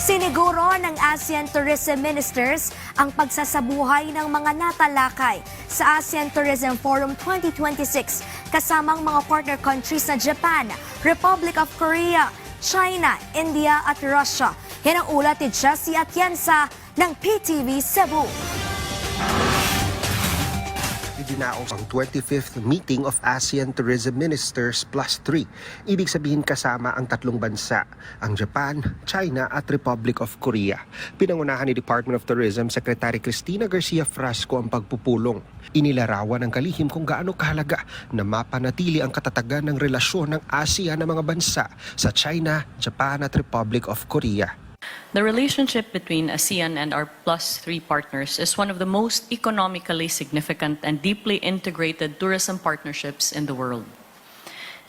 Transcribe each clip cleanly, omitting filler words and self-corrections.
Siniguro ng ASEAN Tourism Ministers ang pagsasabuhay ng mga natalakay sa ASEAN Tourism Forum 2026 kasamang mga partner countries na Japan, Republic of Korea, China, India at Russia. Yan ang ulat ni Jessie Atienza ng PTV Cebu. Idinaos ang 25th meeting of ASEAN Tourism Ministers plus 3. Ibig sabihin kasama ang tatlong bansa, ang Japan, China at Republic of Korea. Pinangunahan ni Department of Tourism Secretary Cristina Garcia Frasco ang pagpupulong. Inilarawan ng kalihim kung gaano kahalaga na mapanatili ang katatagan ng relasyon ng ASEAN ng mga bansa sa China, Japan at Republic of Korea. The relationship between ASEAN and our +3 partners is one of the most economically significant and deeply integrated tourism partnerships in the world.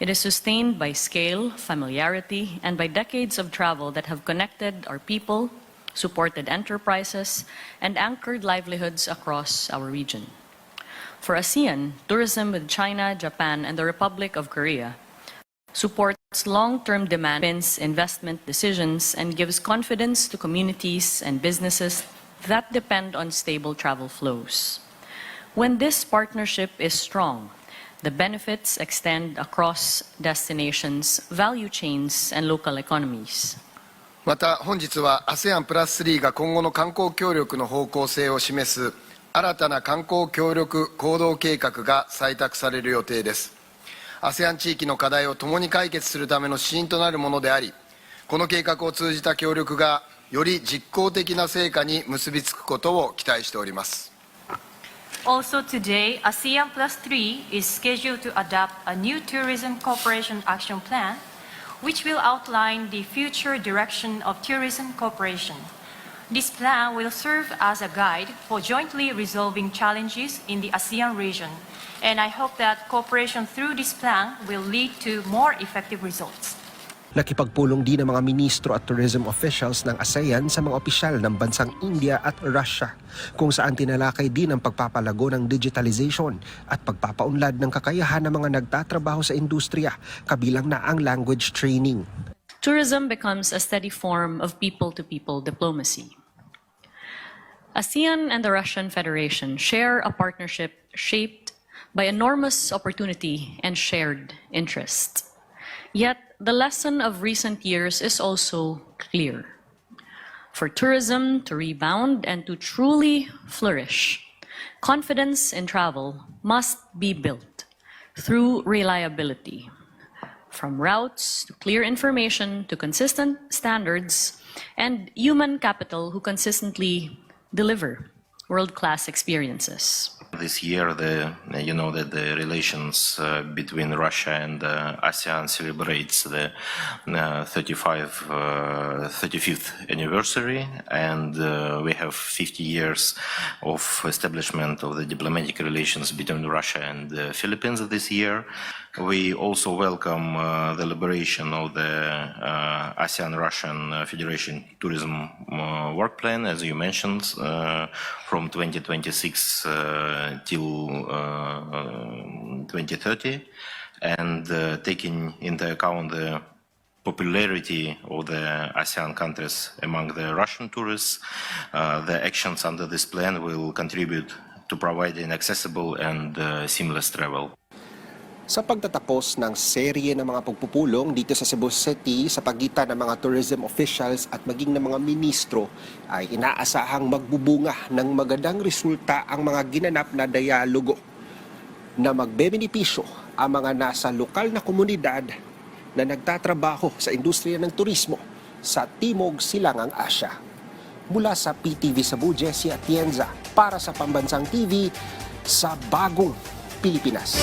It is sustained by scale, familiarity, and by decades of travel that have connected our people, supported enterprises, and anchored livelihoods across our region. For ASEAN, tourism with China, Japan, and the Republic of Korea supports long-term demand, investment decisions, and gives confidence to communities and businesses that depend on stable travel flows. When this partnership is strong, the benefits extend across destinations, value chains, and local economies. また本日は ASEAN プラス3が今後の観光協力の方向性を示す新たな観光協力行動計画が採択される予定です。ASEAN 地域の課題を共に解決するための指針となるものであり、この計画を通じた協力がより実効的な成果に結びつくことを期待しております。Also today, ASEAN Plus 3 is scheduled to adopt a new tourism cooperation action plan, which will outline the future direction of tourism cooperation. This plan will serve as a guide for jointly resolving challenges in the ASEAN region, and I hope that cooperation through this plan will lead to more effective results. Nakipagpulong din ang mga ministro at tourism officials ng ASEAN sa mga opisyal ng bansang India at Russia, kung saan tinalakay din ang pagpapalago ng digitalization at pagpapaunlad ng kakayahan ng mga nagtatrabaho sa industriya, kabilang na ang language training. Tourism becomes a steady form of people-to-people diplomacy. ASEAN and the Russian Federation share a partnership shaped by enormous opportunity and shared interest. Yet, the lesson of recent years is also clear. For tourism to rebound and to truly flourish, confidence in travel must be built through reliability. From routes to clear information to consistent standards and human capital who consistently deliver world-class experiences. This year, the relations between Russia and ASEAN celebrates the 35th anniversary, and we have 50 years of establishment of the diplomatic relations between Russia and the Philippines this year. We also welcome the liberation of the ASEAN-Russian Federation Tourism Work Plan, as you mentioned, from 2026 till 2030, and taking into account the popularity of the ASEAN countries among the Russian tourists, the actions under this plan will contribute to providing accessible and seamless travel. Sa pagtatapos ng serye ng mga pagpupulong dito sa Cebu City sa pagitan ng mga tourism officials at maging ng mga ministro, ay inaasahang magbubunga ng magandang resulta ang mga ginanap na dialogo na magbebenepisyo ang mga nasa lokal na komunidad na nagtatrabaho sa industriya ng turismo sa Timog Silangang Asya. Mula sa PTV Cebu, Jessie Atienza para sa Pambansang TV sa Bagong Pilipinas.